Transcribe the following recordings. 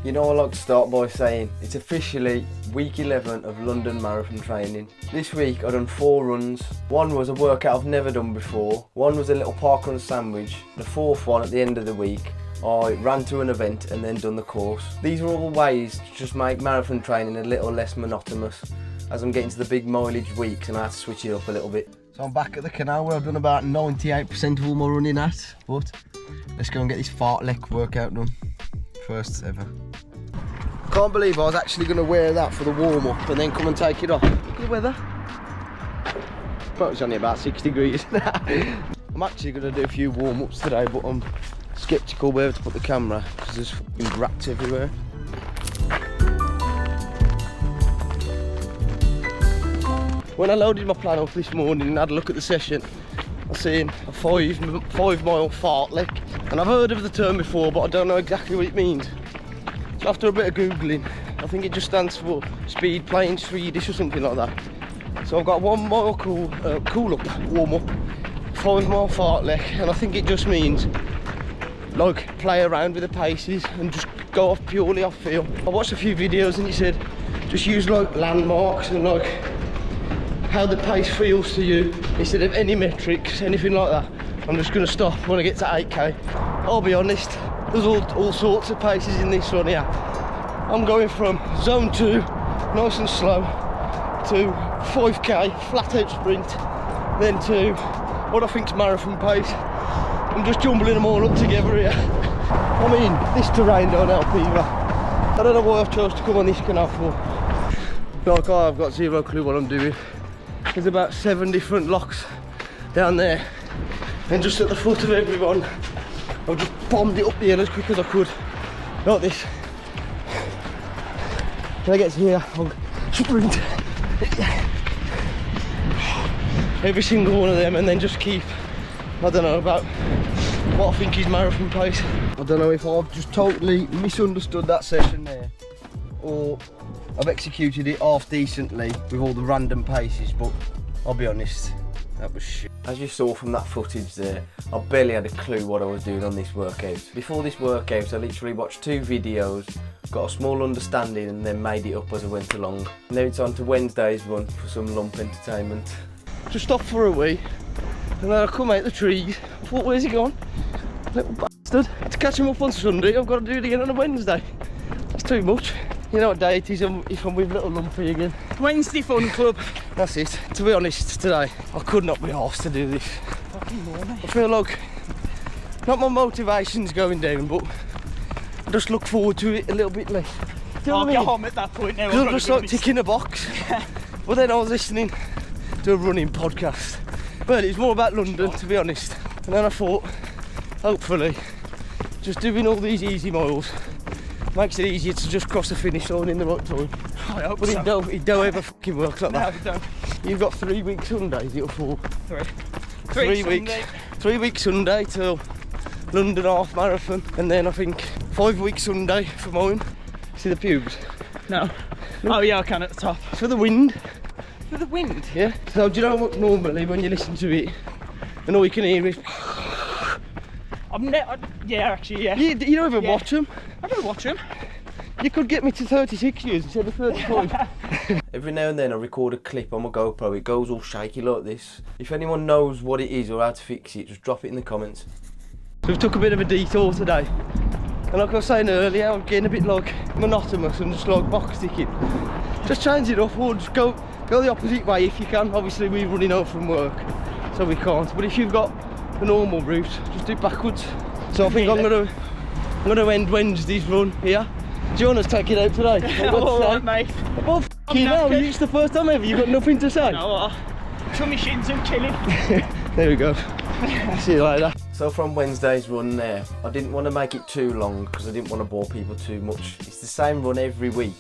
You know, I like to start by saying it's officially week 11 of London Marathon training. This week I done 4 runs. One was a workout I've never done before. One was a little parkrun sandwich. The fourth one at the end of the week, I ran to an event and then done the course. These are all ways to just make marathon training a little less monotonous as I'm getting to the big mileage weeks and I have to switch it up a little bit. So I'm back at the canal where I've done about 98% of all my running at, but let's go and get this fartlek workout done. First ever. Can't believe I was actually going to wear that for the warm-up and then come and take it off. Look at the weather. Well, it's only about 6 degrees. I'm actually going to do a few warm-ups today, but I'm sceptical where to put the camera because there's fucking rats everywhere. When I loaded my plan up this morning and had a look at the session, I seen a 5 mile fartlek, and I've heard of the term before, but I don't know exactly what it means. So after a bit of googling, I think it just stands for speed playing Swedish or something like that. So I've got 1 mile cool up, warm up, 5 mile fartlek, and I think it just means like play around with the paces and just go off purely off feel. I watched a few videos and it said just use like landmarks and like how the pace feels to you instead of any metrics, anything like that. I'm just going to stop when I get to 8k. I'll be honest, there's all sorts of paces in this one here. I'm going from zone 2, nice and slow, to 5k, flat out sprint, then to what I think's marathon pace. I'm just jumbling them all up together here. I mean, this terrain don't help either. I don't know why I've chose to come on this canal for. Like, I've got zero clue what I'm doing. There's about 7 different locks down there, and just at the foot of everyone I've just bombed it up the hill as quick as I could, like this. When I get to here, I'll sprint every single one of them and then just keep, I don't know, about what I think is marathon pace. I don't know if I've just totally misunderstood that session there, or I've executed it half decently with all the random paces, but I'll be honest, that was shit. As you saw from that footage there, I barely had a clue what I was doing on this workout. Before this workout, I literally watched 2 videos, got a small understanding and then made it up as I went along. Now it's on to Wednesday's run for some lump entertainment. Just stopped for a wee, and then I come out the trees. I thought, where's he gone? Little bastard. I had to catch him up on Sunday, I've got to do it again on a Wednesday. That's too much. You know what day it is if I'm with little Lumpy again. Wednesday Fun Club. That's it. To be honest, today, I could not be arsed to do this. Fucking morning. I feel like, not my motivation's going down, but I just look forward to it a little bit less. I'll get home at that point now. Because I'm just like ticking a box. Yeah. But then I was listening to a running podcast. Well, it's more about London, to be honest. And then I thought, hopefully, just doing all these easy miles makes it easier to just cross the finish line in the right time. I hope but so. It don't ever fucking work like that. No, it don't. You've got 3 week Sundays, or 4? 3. 3 weeks. 3 weeks Sunday till London half marathon, and then I think 5 weeks Sunday for mine. See the pubes? No. Oh yeah, I can at the top. For the wind. For the wind? Yeah. So do you know what normally when you listen to it, and all you can hear is... yeah, actually, yeah. You don't even watch them. I don't watch them. You could get me to 36 years instead of 35. Every now and then I record a clip on my GoPro, it goes all shaky like this. If anyone knows what it is or how to fix it, just drop it in the comments. So we've took a bit of a detour today. And like I was saying earlier, I'm getting a bit like monotonous and just like box ticking. Just change it up or just go the opposite way if you can. Obviously we're running home from work, so we can't. But if you've got the normal route, just do it backwards. So I think I'm gonna end Wednesday's run here. Do you want us to take it out today? Alright, mate. Well, f***ing hell, it's the first time ever, you've got nothing to say? No, my shins are killing. There we go. See you later. So from Wednesday's run there, I didn't want to make it too long because I didn't want to bore people too much. It's the same run every week,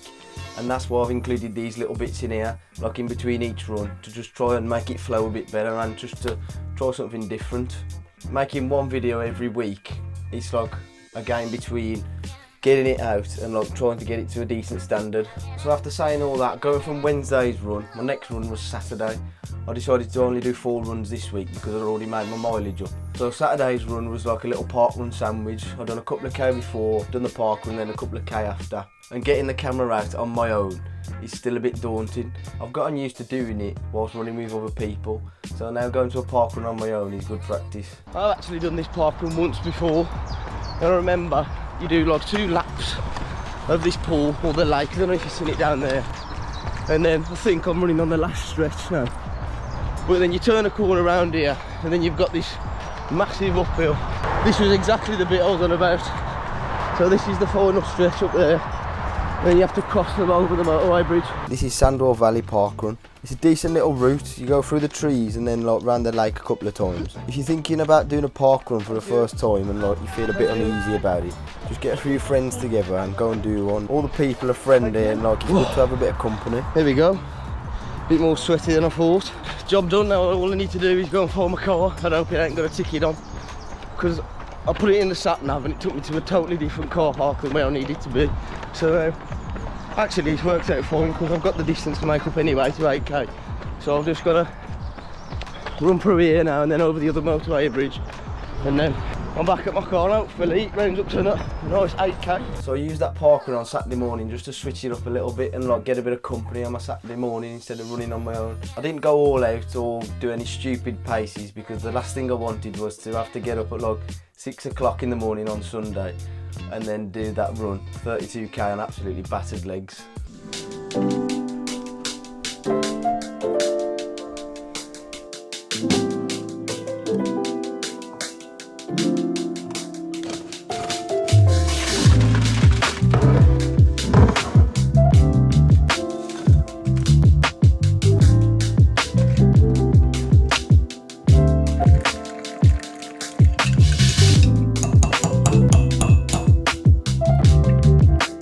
and that's why I've included these little bits in here, like in between each run, to just try and make it flow a bit better and just to try something different. Making one video every week, it's like a game between getting it out and like trying to get it to a decent standard. So after saying all that, going from Wednesday's run, my next run was Saturday. I decided to only do 4 runs this week because I'd already made my mileage up. So Saturday's run was like a little park run sandwich. I'd done a couple of K before, done the park run, then a couple of K after. And getting the camera out on my own is still a bit daunting. I've gotten used to doing it whilst running with other people, so now going to a park run on my own is good practice. I've actually done this park run once before, and I remember you do like 2 laps of this pool or the lake. I don't know if you've seen it down there, and then I think I'm running on the last stretch now, but then you turn a corner around here and then you've got this massive uphill. This was exactly the bit I was on about. So this is the final stretch up there. Then you have to cross them over the motorway bridge. This is Sandwell Valley Parkrun. It's a decent little route. You go through the trees and then like round the lake a couple of times. If you're thinking about doing a parkrun for the first time and like you feel a bit uneasy about it, just get a few friends together and go and do one. All the people are friendly and like it's good to have a bit of company. There we go. A bit more sweaty than I thought. Job done now. All I need to do is go and find my car. I hope it ain't got a ticket on, because I put it in the sat nav and it took me to a totally different car park than where I needed to be. So actually it works out fine because I've got the distance to make up anyway to 8k. So I've just got to run through here now and then over the other motorway bridge, and then I'm back at my car now. Hopefully it rounds up to a nice 8k. So I used that parkrun on Saturday morning just to switch it up a little bit and like get a bit of company on my Saturday morning instead of running on my own. I didn't go all out or do any stupid paces because the last thing I wanted was to have to get up at like 6 o'clock in the morning on Sunday and then do that run, 32k on absolutely battered legs.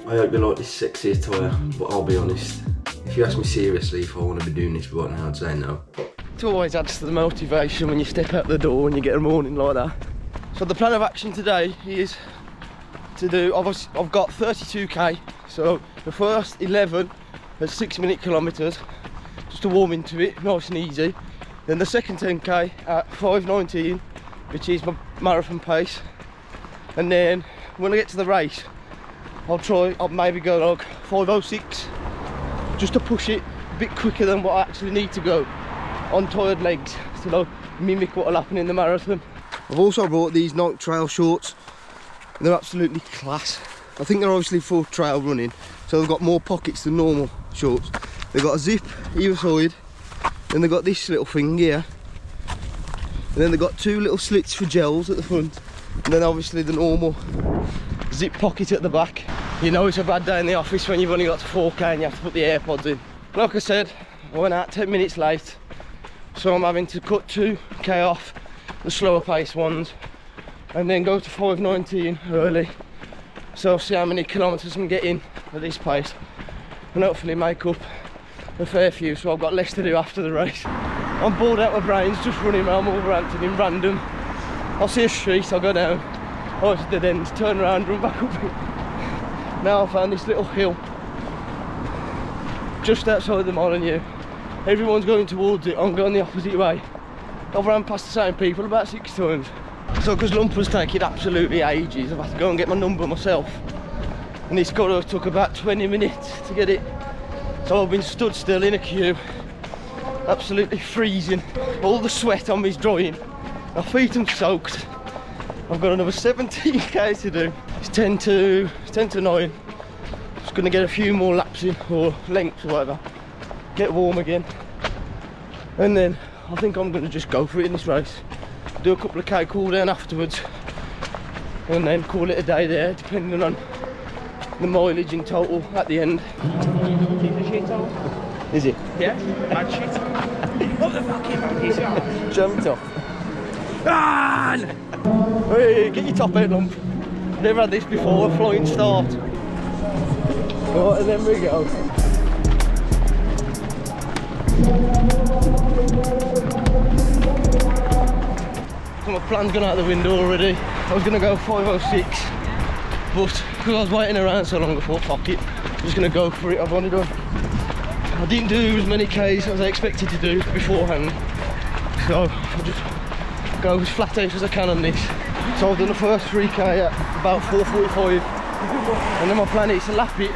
I hope you like this sexy attire, but I'll be honest, if you ask me seriously if I want to be doing this right now, I'd say no. It always adds to the motivation when you step out the door and you get a morning like that. So the plan of action today is to do, I've got 32k, so the first 11 at 6-minute kilometres, just to warm into it, nice and easy. Then the second 10k at 5:19, which is my marathon pace. And then when I get to the race, I'll maybe go like 5:06, just to push it a bit quicker than what I actually need to go on tired legs to like mimic what will happen in the marathon. I've also brought these Nike trail shorts, and they're absolutely class. I think they're obviously for trail running, so they've got more pockets than normal shorts. They've got a zip either side, then they've got this little thing here, and then they've got 2 little slits for gels at the front, and then obviously the normal zip pocket at the back. You know it's a bad day in the office when you've only got to 4k and you have to put the AirPods in. Like I said, I went out 10 minutes late, so I'm having to cut 2k off the slower pace ones and then go to 5:19 early. So I'll see how many kilometres I'm getting at this pace and hopefully make up a fair few, so I've got less to do after the race. I'm bored out of my brains just running around Wolverhampton in random. I'll see a street, I'll go down, oh it's a dead end, turn around, run back up it. Now I found this little hill just outside the Monotonous. Everyone's going towards it, I'm going the opposite way. I've ran past the same people about 6 times. So because Lumpers take it absolutely ages, I've had to go and get my number myself. And this got took about 20 minutes to get it. So I've been stood still in a queue, absolutely freezing. All the sweat on me's drying. My feet are soaked. I've got another 17k to do. It's 10 to 9. Just gonna get a few more laps in, or lengths or whatever. Get warm again. And then I think I'm gonna just go for it in this race. Do a couple of k cool down afterwards. And then call it a day there, depending on the mileage in total at the end. Is it? Yeah, mad shit. What the fucking man is it? Jumped off. Ah! Hey, get your top out, Lump. Never had this before, a flying start. Right, and then we go. So my plan's gone out the window already. I was gonna go 5:06, but because I was waiting around so long, I thought, fuck it, I'm just gonna go for it. I've only done, I didn't do as many Ks as I expected to do beforehand, so I'll just go as flat out as I can on this. So I've done the first 3K at about 4:45, and then my plan is to lap it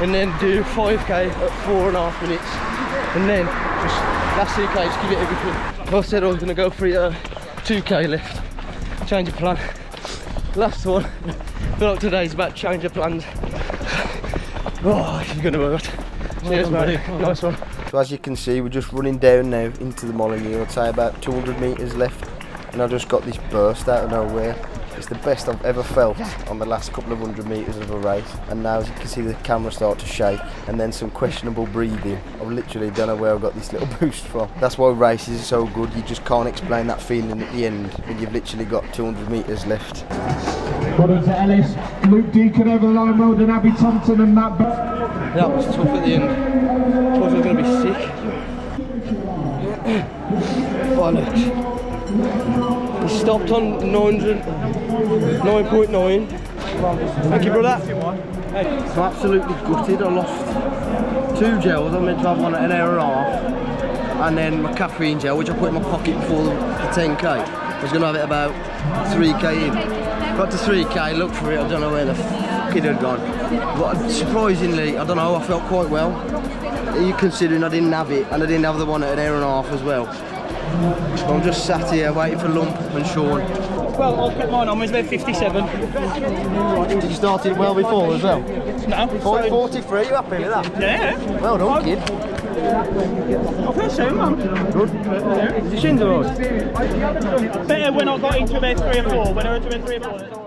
and then do 5K at 4.5 minutes, and then just last 2K just give it everything. I said I was going to go for a 2K lift, change of plan. Last one, I feel like today's about change of plans. Oh, you're going to work. Cheers, buddy. Nice one. So as you can see, we're just running down now into the Molyneux. I'd say about 200 metres left, and I just got this burst out of nowhere. It's the best I've ever felt on the last couple of 100 metres of a race, and now as you can see the camera start to shake, and then some questionable breathing. I literally don't know where I got this little boost from. That's why races are so good. You just can't explain that feeling at the end when you've literally got 200 metres left. Got on to Ellis, Luke Deacon over the line, well done, Abby Thompson and Matt. That was tough at the end. I thought I was going to be sick. Bollocks. He stopped on 9.9. Thank you, brother. I'm absolutely gutted. I lost 2 gels. I meant to have one at an hour and a half, and then my caffeine gel, which I put in my pocket before the 10K. I was going to have it about 3K in. Got to 3K, looked for it. I don't know where the f*** it had gone. But surprisingly, I don't know, I felt quite well. You considering I didn't have it, and I didn't have the one at an hour and a half as well. So I'm just sat here waiting for Lump and Sean. Well, I'll put mine on, it's about 57. Did you start it well before as well? No. 43, you happy with that? Yeah. Well done, kid. I feel so, man. Good. Is your shins alright? Better when I got into about 3 or 4, when I went to about 3 or 4.